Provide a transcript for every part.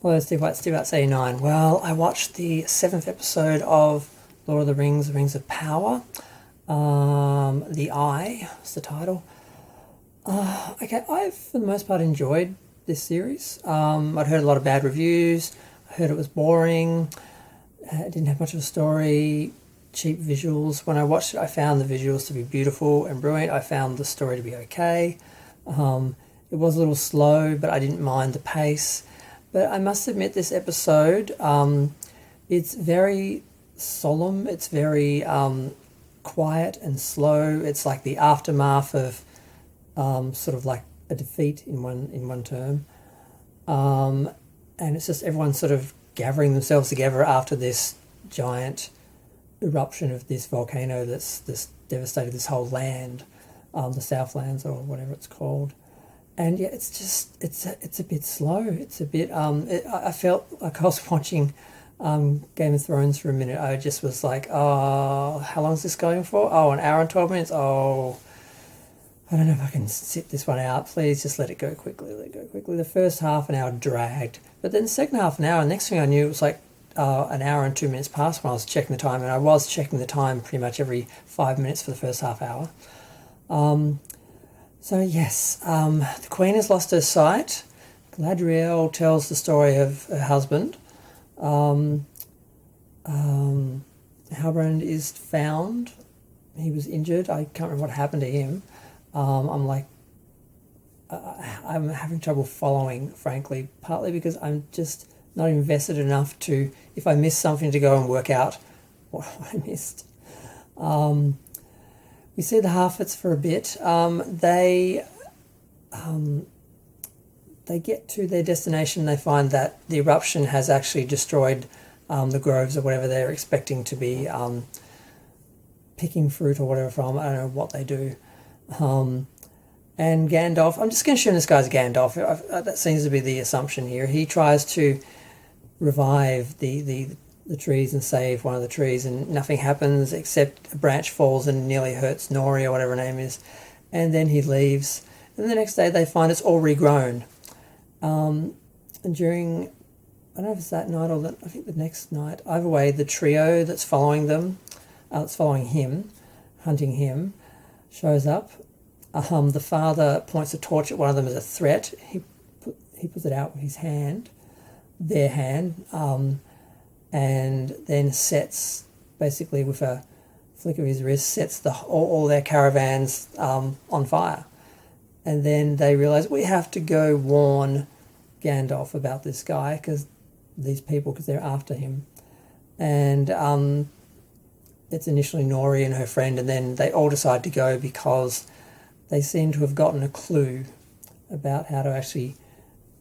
Hello, Steve Arts 89. Well, I watched the seventh episode of Lord of the Rings, Rings of Power. The Eye is the title. Okay, I've for the most part enjoyed this series. I'd heard a lot of bad reviews. I heard it was boring. It didn't have much of a story. Cheap visuals. When I watched it, I found the visuals to be beautiful and brilliant. I found the story to be okay. It was a little slow, but I didn't mind the pace. But I must admit, this episode, it's very solemn. It's very quiet and slow. It's like the aftermath of sort of like a defeat in one term, and it's just everyone sort of gathering themselves together after this giant eruption of this volcano that's devastated this whole land, the Southlands or whatever it's called. And yeah, it's a bit slow. It's a bit I felt like I was watching Game of Thrones for a minute. I just was like, oh, how long is this going for? Oh, an hour and 12 minutes. Oh, I don't know if I can sit this one out. Please just let it go quickly. Let it go quickly. The first half an hour dragged, but then the second half an hour. And next thing I knew, it was like an hour and 2 minutes past when I was checking the time, and I was checking the time pretty much every 5 minutes for the first half hour. So yes, the Queen has lost her sight. Galadriel tells the story of her husband. Halbrand is found. He was injured. I can't remember what happened to him. I'm having trouble following, frankly, partly because I'm just not invested enough to, if I miss something, to go and work out what I missed. We see the Harfoots for a bit. They get to their destination. They find that the eruption has actually destroyed the groves or whatever they're expecting to be picking fruit or whatever from. I don't know what they do. And Gandalf, I'm just going to assume this guy's Gandalf. That seems to be the assumption here. He tries to revive the trees and save one of the trees, and nothing happens except a branch falls and nearly hurts Nori or whatever her name is. And then he leaves. And the next day they find it's all regrown. And during, I don't know if it's that night or I think the next night, either way, the trio that's following them, that's following him, hunting him, shows up. The father points a torch at one of them as a threat. He puts it out with his hand, their hand, and then sets, basically with a flick of his wrist, sets all their caravans on fire. And then they realise, we have to go warn Gandalf about this guy, because they're after him. And it's initially Nori and her friend, and then they all decide to go because they seem to have gotten a clue about how to actually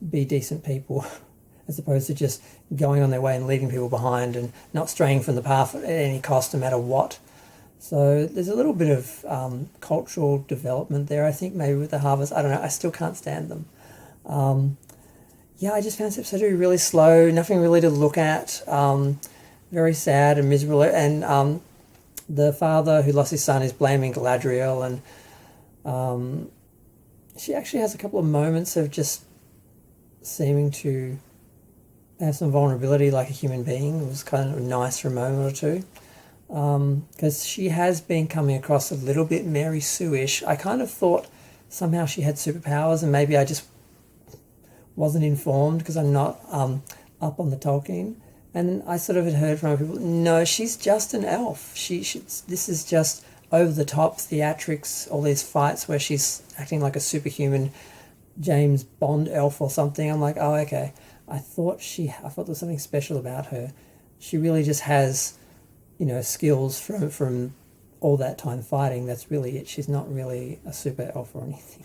be decent people, as opposed to just going on their way and leaving people behind and not straying from the path at any cost, no matter what. So there's a little bit of cultural development there, I think, maybe with the Harvests. I don't know. I still can't stand them. I just found this episode to be really slow, nothing really to look at, very sad and miserable. And the father who lost his son is blaming Galadriel, and she actually has a couple of moments of just seeming to have some vulnerability like a human being. It was kind of nice for a moment or two, because she has been coming across a little bit Mary Sue-ish. I kind of thought somehow she had superpowers, and maybe I just wasn't informed because I'm not up on the Tolkien. And I sort of had heard from people, no, she's just an elf. This is just over-the-top theatrics, all these fights where she's acting like a superhuman James Bond elf or something. I'm like, oh, okay. I thought there was something special about her. She really just has, skills from all that time fighting. That's really it. She's not really a super elf or anything.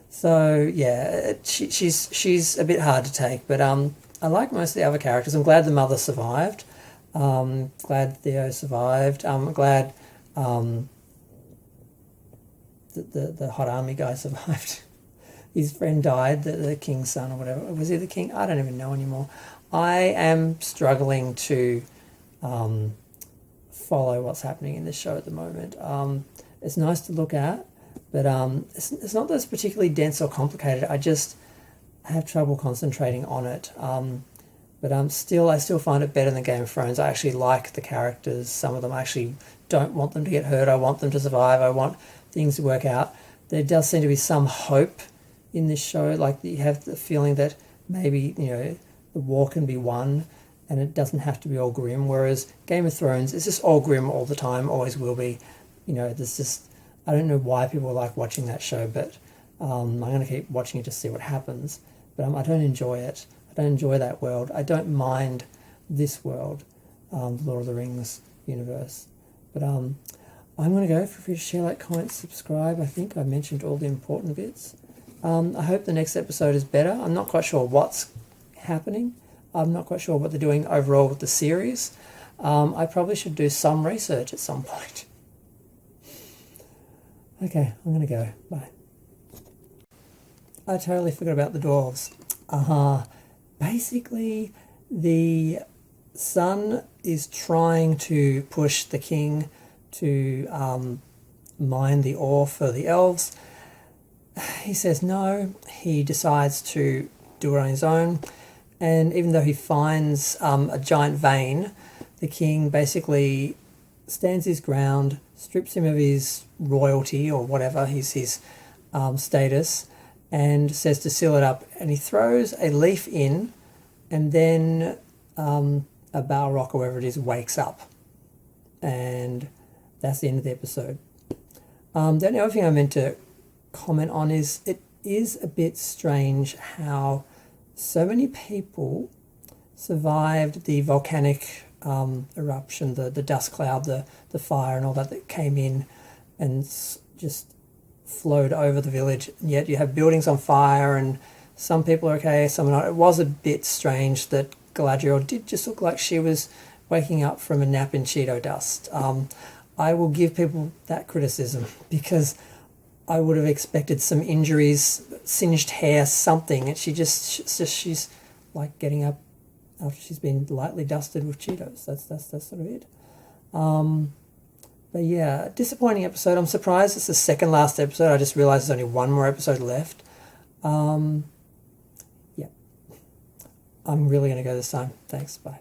So yeah, she's a bit hard to take, but I like most of the other characters. I'm glad the mother survived. Glad Theo survived. I'm glad the hot army guy survived. His friend died, the king's son or whatever. Was he the king? I don't even know anymore. I am struggling to follow what's happening in this show at the moment. It's nice to look at, but it's not that it's particularly dense or complicated. I just have trouble concentrating on it. But I still find it better than Game of Thrones. I actually like the characters. Some of them I actually don't want them to get hurt. I want them to survive. I want things to work out. There does seem to be some hope in this show. Like, you have the feeling that maybe, the war can be won and it doesn't have to be all grim. Whereas Game of Thrones is just all grim all the time, always will be. There's just, I don't know why people like watching that show, but I'm going to keep watching it to see what happens. But I don't enjoy it. I don't enjoy that world. I don't mind this world, the Lord of the Rings universe. But I'm going to go. Feel free to share, like, comment, subscribe. I think I mentioned all the important bits. I hope the next episode is better. I'm not quite sure what's happening. I'm not quite sure what they're doing overall with the series. I probably should do some research at some point. Okay, I'm going to go. Bye. I totally forgot about the dwarves. Basically, the son is trying to push the king to mine the ore for the elves. He says no. He decides to do it on his own. And even though he finds a giant vein, the king basically stands his ground, strips him of his royalty or whatever, his status, and says to seal it up. And he throws a leaf in, and then a Balrog, or whoever it is, wakes up. And that's the end of the episode. The only other thing I meant to comment on is it is a bit strange how so many people survived the volcanic eruption, the dust cloud, the fire and all that came in and just flowed over the village. And yet you have buildings on fire and some people are okay, some are not. It was a bit strange that Galadriel did just look like she was waking up from a nap in Cheeto dust. I will give people that criticism because I would have expected some injuries, singed hair, something. And she's like getting up after she's been lightly dusted with Cheetos. That's sort of it. But yeah, disappointing episode. I'm surprised it's the second last episode. I just realised there's only one more episode left. Yeah. I'm really going to go this time. Thanks. Bye.